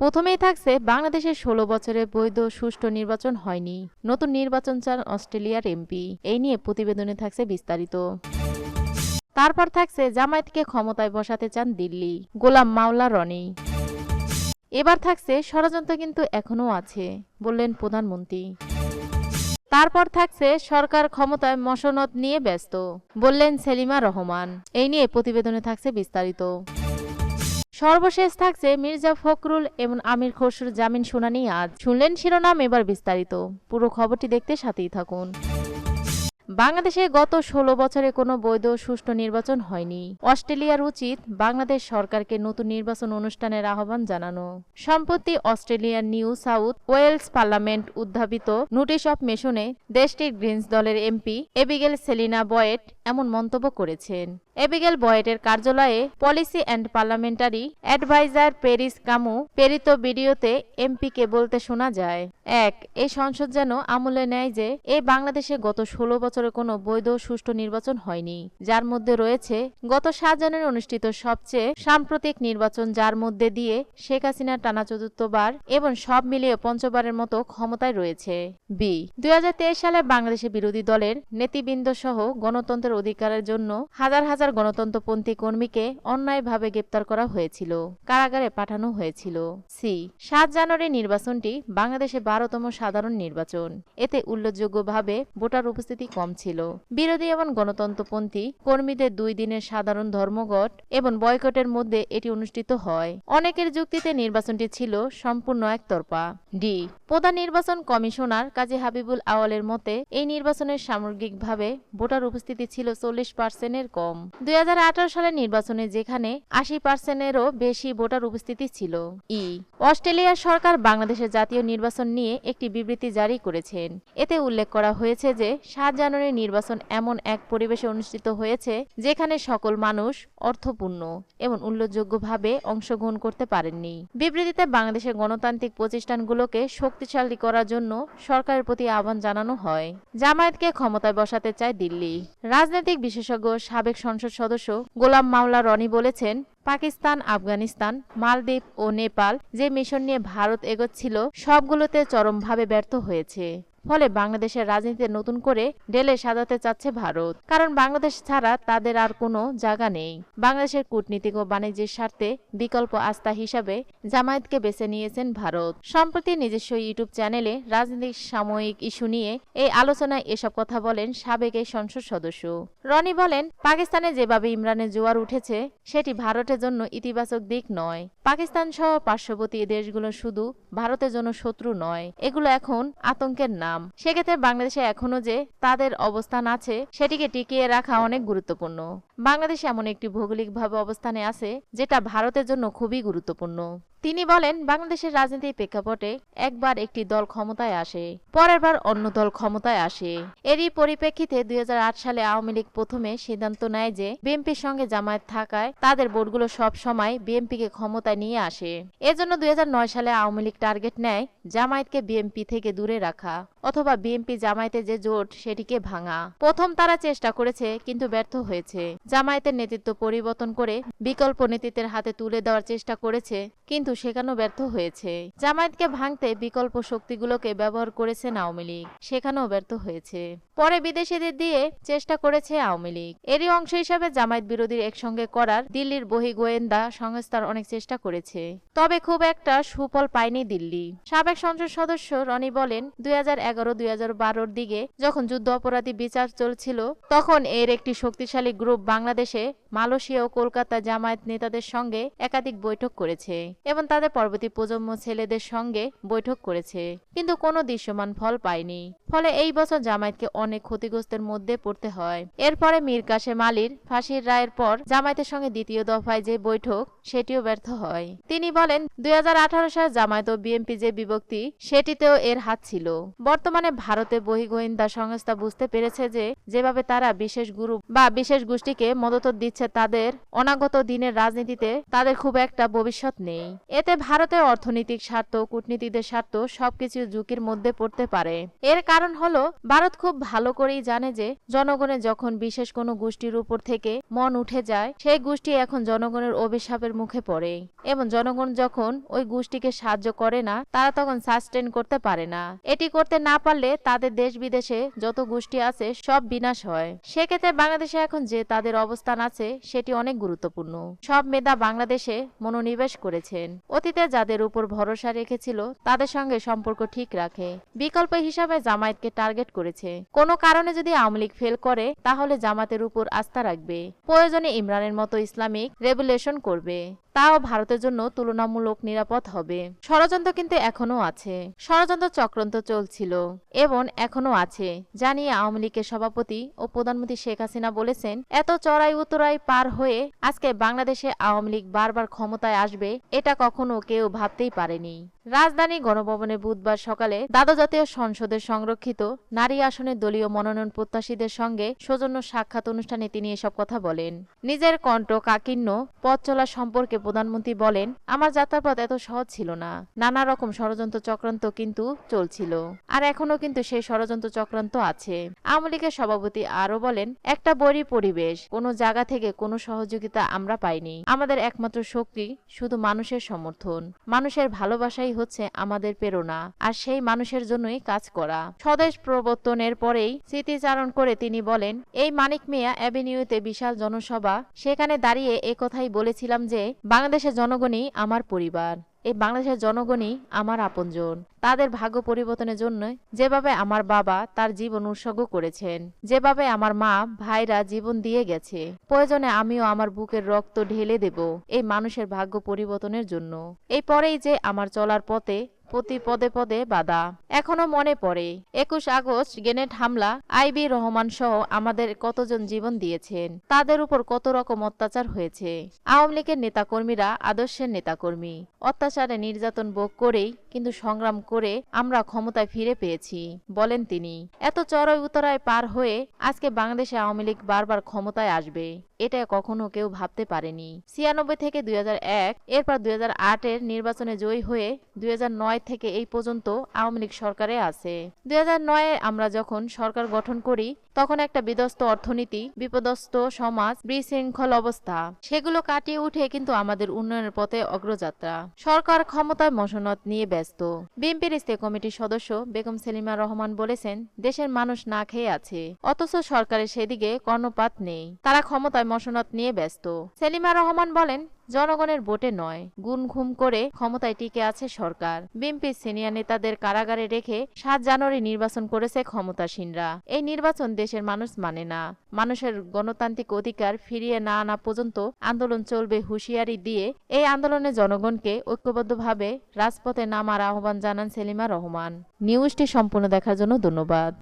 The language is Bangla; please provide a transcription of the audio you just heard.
প্রথমেই থাকছে বাংলাদেশের ১৬ বছরে বৈধ সুষ্ঠু নির্বাচন হয়নি, নতুন নির্বাচন চান অস্ট্রেলিয়ার এমপি। এই নিয়ে প্রতিবেদনে থাকছে বিস্তারিত। তারপর থাকছে জামায়াতকে ক্ষমতায় বসাতে চান দিল্লি, গোলাম মাওলা রনি। এবার থাকছে ষড়যন্ত্র কিন্তু এখনও আছে, বললেন প্রধানমন্ত্রী। তারপর থাকছে সরকার ক্ষমতায় মসনদ নিয়ে ব্যস্ত, বললেন সেলিমা রহমান। এই নিয়ে প্রতিবেদনে থাকছে বিস্তারিত। সর্বশেষ থাকছে মির্জা ফখরুল এবং আমির খসরুর জামিন শুনানি আজ। শুনলেন শিরোনাম, এবার বিস্তারিত। পুরো খবরটি দেখতে সাথেই থাকুন। বাংলাদেশে গত ১৬ বছরে কোনো বৈধ সুষ্ঠু নির্বাচন হয়নি। অস্ট্রেলিয়ার উচিত বাংলাদেশ সরকারকে নতুন নির্বাচন অনুষ্ঠানের আহ্বান জানানো। সম্প্রতি অস্ট্রেলিয়ার নিউ সাউথ ওয়েলস পার্লামেন্ট উদ্ভাবিত নোটিশ অফ মেশনে দেশটির গ্রিনস দলের এমপি এবিগেল সেলিনা বয়েট এমন মন্তব্য করেছেন। এবিগেল বয়েটের কার্যালয়ে পলিসি অ্যান্ড পার্লামেন্টারি অ্যাডভাইজার পেরিস কামু প্রেরিত ভিডিওতে এমপিকে বলতে শোনা যায়, এই সংসদ যেন আমলে নেয় যে বাংলাদেশে গত ১৬ বছরে কোনো বৈধ সুষ্ঠু নির্বাচন হয়নি, যার মধ্যে রয়েছে গত ৭ জানুয়ারি অনুষ্ঠিত সবচেয়ে সাম্প্রতিক নির্বাচন, যার মধ্যে দিয়ে শেখ হাসিনা টানা চতুর্থবার এবং সব মিলিয়ে পঞ্চমবারের মতো ক্ষমতায় রয়েছে। ২০২৩ সালে বাংলাদেশের বিরোধী দলের নেতৃবৃন্দ সহ গণতন্ত্রের অধিকারের জন্য হাজার হাজার গণতন্ত্রপন্থী কর্মীকে অন্যায়ভাবে গ্রেপ্তার করা হয়েছিল, কারাগারে পাঠানো হয়েছিল। ৭ জানুয়ারি নির্বাচনটি বাংলাদেশে ১২তম সাধারণ নির্বাচন। এতে উল্লেখযোগ্যভাবে ভোটার উপস্থিতি কম ছিল। বিরোধী এবং গণতন্ত্রপন্থী কর্মীদের ২ দিনের সাধারণ ধর্মঘট এবং বয়কটের মধ্যে এটি অনুষ্ঠিত হয়। অনেকের যুক্তিতে নির্বাচনটি ছিল সম্পূর্ণ একতরফা। প্রধান নির্বাচন কমিশনার কাজী হাবিবুল আওয়ালের মতে এই নির্বাচনের সামগ্রিকভাবে ভোটার উপস্থিতি ছিল ৪০%-এর কম। ২০১৮ সালের নির্বাচনে যেখানে ৮০%-এরও বেশি ভোটার উপস্থিতি ছিল। অস্ট্রেলিয়ার সরকার বাংলাদেশের জাতীয় নির্বাচন নিয়ে একটি বিবৃতি জারি করেছেন। এতে উল্লেখ করা হয়েছে যে ৭ জানুয়ারি নির্বাচন এমন এক পরিবেশে অনুষ্ঠিত হয়েছে যেখানে সকল মানুষ অর্থপূর্ণ এবং উল্লেখযোগ্যভাবে অংশগ্রহণ করতে পারেননি। বিবৃতিতে বাংলাদেশের গণতান্ত্রিক প্রতিষ্ঠানগুলোকে শক্তিশালী করার জন্য সরকারের প্রতি আহ্বান জানানো হয়। জামায়াতকে ক্ষমতায় বসাতে চায় দিল্লি। রাজনৈতিক বিশেষজ্ঞ সাবেক সংসদ সদস্য গোলাম মাওলা রনি বলেছেন, পাকিস্তান, আফগানিস্তান, মালদ্বীপ ও নেপাল যে মিশন নিয়ে ভারত এগোচ্ছিল সবগুলোতে চরমভাবে ব্যর্থ হয়েছে। ফলে বাংলাদেশের রাজনীতিতে নতুন করে ঢেলে সাজাতে চাচ্ছে ভারত, কারণ বাংলাদেশ ছাড়া তাদের আর কোনো জায়গা নেই। বাংলাদেশের কূটনীতিক ও বাণিজ্যের স্বার্থে বিকল্প আস্থা হিসাবে জামায়াতকে বেছে নিয়েছেন ভারত। সম্প্রতি নিজস্ব ইউটিউব চ্যানেলে রাজনৈতিক সাময়িক ইস্যু নিয়ে এই আলোচনায় এসব কথা বলেন সাবেক এই সংসদ সদস্য। রনি বলেন, পাকিস্তানে যেভাবে ইমরানের জোয়ার উঠেছে সেটি ভারতের জন্য ইতিবাচক দিক নয়। পাকিস্তান সহ পার্শ্ববর্তী দেশগুলো শুধু ভারতের জন্য শত্রু নয়, এগুলো এখন আতঙ্কের নাম। সেক্ষেত্রে বাংলাদেশে এখনো যে তাদের অবস্থান আছে সেটিকে টিকিয়ে রাখা অনেক গুরুত্বপূর্ণ। বাংলাদেশ এমন একটি ভৌগোলিকভাবে অবস্থানে আছে যেটা ভারতের জন্য খুবই গুরুত্বপূর্ণ। তিনি বলেন, বাংলাদেশের রাজনীতির প্রেক্ষাপটে একবার একটি দল ক্ষমতায় আসে, পরের বার অন্য দল ক্ষমতায় আসে। এরই পরিপ্রেক্ষিতে ২০০৮ সালে আওয়ামী লীগ প্রথমে সিদ্ধান্ত নেয় যে বিএনপির সঙ্গে জামায়াত থাকায় তাদের ভোটগুলো সব সময় বিএনপিকে ক্ষমতায় নিয়ে আসে। এজন্য ২০০৯ সালে আওয়ামী লীগ টার্গেট নেয় জামায়াতকে বিএনপি থেকে দূরে রাখা অথবা বিএনপি জামায়াতের যে জোট সেটিকে ভাঙা। প্রথম তারা চেষ্টা করেছে কিন্তু ব্যর্থ হয়েছে। জামায়াতের নেতৃত্ব পরিবর্তন করে বিকল্প নেতৃত্বের হাতে তুলে দেওয়ার চেষ্টা করেছে, কিন্তু সেখানেও ব্যর্থ হয়েছে। জামায়াতকে ভাঙতে বিকল্প শক্তিগুলোকে ব্যবহার করেছেন আওয়ামী লীগ, সেখানেও ব্যর্থ হয়েছে। পরে বিদেশিদের দিয়ে চেষ্টা করেছে আওয়ামী লীগ। এরই অংশ হিসাবে জামায়াত বিরোধীর একসঙ্গে করার দিল্লির বহি গোয়েন্দা সংস্থার অনেক চেষ্টা করেছে, তবে খুব একটা সুফল পায়নি দিল্লি। সাবেক সংসদ সদস্য রনি বলেন, ২০১১-২০১২-র দিকে যখন যুদ্ধ অপরাধী বিচার চলছিল তখন এর একটি শক্তিশালী গ্রুপ বাংলাদেশে, মালয়েশিয়া ও কলকাতা জামায়াত নেতাদের সঙ্গে একাধিক বৈঠক করেছে এবং তাদের পরবর্তী প্রজন্ম ছেলেদের সঙ্গে বৈঠক করেছে, কিন্তু কোনো দৃশ্যমান ফল পায়নি। ফলে এই বছর জামায়াতকে অনেক ক্ষতিগ্রস্তের মধ্যে পড়তে হয়। এরপরে মীর কাসেম আলীর ফাঁসির রায়ের পর জামায়াতের সঙ্গে দ্বিতীয় দফায় যে বৈঠক সেটিও ব্যর্থ হয়। তিনি বলেন, ২০১৮ সালে জামায়াত ও বিএনপি যে বিভক্তি সেটিতেও এর হাত ছিল। বর্তমানে ভারতে বহিঃগোয়েন্দা সংস্থা বুঝতে পেরেছে যে যেভাবে তারা বিশেষ গ্রুপ বা বিশেষ গোষ্ঠীকে মদত দিচ্ছে তাদের অনাগত দিনের রাজনীতিতে তাদের খুব একটা ভবিষ্যৎ নেই। এতে ভারতের অর্থনৈতিক স্বার্থ, কূটনীতিকদের স্বার্থ সবকিছু ঝুঁকির মধ্যে পড়তে পারে। এর কারণ হলো ভারত খুব ভালো করেই জানে যে জনগণের যখন বিশেষ কোনো গোষ্ঠীর উপর থেকে মন উঠে যায়, সেই গোষ্ঠী এখন জনগণের অভিশাপের মুখে পড়ে এবং জনগণ যখন ওই গোষ্ঠীকে সাহায্য করে না, তারা তখন সাস্টেন করতে পারে না। এটি করতে না পারলে তাদের দেশ বিদেশে যত গোষ্ঠী আছে সব বিনাশ হয়। সেক্ষেত্রে বাংলাদেশে এখন যে তাদের অবস্থান আছে সেটি অনেক গুরুত্বপূর্ণ। সব মেধা বাংলাদেশে মনোনিবেশ করেছেন। অতীতে যাদের উপর ভরসা রেখেছিল তাদের সঙ্গে সম্পর্ক ঠিক রাখে। বিকল্প হিসাবে জামায়াতকে টার্গেট করেছে। কোনো কারণে যদি আওয়ামী লীগ ফেল করে তাহলে জামাতের উপর আস্থা রাখবে। প্রয়োজনে ইমরানের মতো ইসলামিক রেভুলেশন করবে। তাও ভারতের জন্য তুলনামূলক নিরাপদ হবে। ষড়যন্ত্র কিন্তু এখনো আছে। ষড়যন্ত্র চক্রান্ত চলছিল এবং এখনো আছে জানিয়ে আওয়ামী লীগের সভাপতি ও প্রধানমন্ত্রী শেখ হাসিনা বলেছেন, এত চড়াই উতরাই পার হয়ে আজকে বাংলাদেশে আওয়ামী লীগ বারবার ক্ষমতায় আসবে এটা কখনো কেউ ভাবতেই পারেনি। রাজধানী গণভবনে বুধবার সকালে দ্বাদশ জাতীয় সংসদের সংরক্ষিত নারী আসনের দলীয় মনোনয়ন প্রত্যাশীদের সঙ্গে সৌজন্য সাক্ষাৎ অনুষ্ঠানে তিনি এসব কথা বলেন। নিজের কণ্ঠ কাকীর্ণ পথ চলা সম্পর্কে প্রধানমন্ত্রী বলেন, আমার যাত্রাপথ এত সহজ ছিল না। নানা রকম ষড়যন্ত্র চক্রান্ত কিন্তু চলছিল, আর এখনো কিন্তু সেই ষড়যন্ত্র চক্রান্ত আছে। আওয়ামী লীগের সভাপতি আরো বলেন, একটা বৈরী পরিবেশ, কোনো জায়গা থেকে কোনো সহযোগিতা আমরা পাইনি। আমাদের একমাত্র শক্তি শুধু মানুষের সমর্থন। মানুষের ভালোবাসাই হচ্ছে আমাদের প্রেরণা, আর সেই মানুষের জন্যই কাজ করা। স্বদেশ প্রবর্তনের পরেই স্মৃতিচারণ করে তিনি বলেন, এই মানিক মিয়া অ্যাভিনিউতে বিশাল জনসভা, সেখানে দাঁড়িয়ে একথাই বলেছিলাম যে বাংলাদেশের জনগণই আমার পরিবার। এই বাংলাদেশের জনগণই আমার আপনজন। তাদের ভাগ্য পরিবর্তনের জন্য যেভাবে আমার বাবা তার জীবন উৎসর্গ করেছেন, যেভাবে আমার মা ভাইরা জীবন দিয়ে গেছে, প্রয়োজনে আমিও আমার বুকের রক্ত ঢেলে দেব এই মানুষের ভাগ্য পরিবর্তনের জন্য। এই পরেই যে আমার চলার পথে প্রতি পদে পদে বাধা। এখনো মনে পড়ে 21 আগস্ট গ্রেনেড হামলা, আইবি রহমান সহ আমাদের কতজন জীবন দিয়েছেন, তাদের উপর কত রকম অত্যাচার হয়েছে। আওয়ামী লীগের নেতাকর্মীরা আদর্শের নেতাকর্মী, অত্যাচারে নির্যাতন ভোগ করেই কিন্তু সংগ্রাম করে আমরা ক্ষমতায় ফিরে পেয়েছি বলেন তিনি। এত চড়াই উতরাই পার হয়ে আজকে বাংলাদেশে আওয়ামী লীগ বারবার ক্ষমতায় আসবে এটা কখনো কেউ ভাবতে পারেনি। 96 থেকে 2001, এরপর 2008 এর নির্বাচনে জয়ী হয়ে 2009 থেকে এই পর্যন্ত আওয়ামী লীগ সরকারে আছে। 2009 আমরা যখন সরকার গঠন করি তখন একটা বিধ্বস্ত অর্থনীতি, বিপদস্ত সমাজ, বিশৃঙ্খল অবস্থা, সেগুলো কাটিয়ে উঠে কিন্তু আমাদের উন্নয়নের পথে অগ্রযাত্রা। সরকার ক্ষমতায় মসনদ নিয়ে ব্যস্ত। বিএনপির স্থায়ী কমিটির সদস্য বেগম সেলিমা রহমান বলেছেন, দেশের মানুষ না খেয়ে আছে, অথচ সরকারের সেদিকে কর্ণপাত নেই। তারা ক্ষমতায় মসনদ নিয়ে ব্যস্ত। সেলিমা রহমান বলেন, জনগণের ভোটে নয়, গুম খুম করে ক্ষমতায় টিকে আছে সরকার। বিএনপির সিনিয়র নেতাদের কারাগারে রেখে 7 জানুয়ারি নির্বাচন করেছে ক্ষমতাসীনরা। এই নির্বাচন দেশের মানুষ মানে না। মানুষের গণতান্ত্রিক অধিকার ফিরিয়ে না আনা পর্যন্ত আন্দোলন চলবে হুঁশিয়ারি দিয়ে এই আন্দোলনে জনগণকে ঐক্যবদ্ধভাবে রাজপথে নামার আহ্বান জানান সেলিমা রহমান। নিউজটি সম্পূর্ণ দেখার জন্য ধন্যবাদ।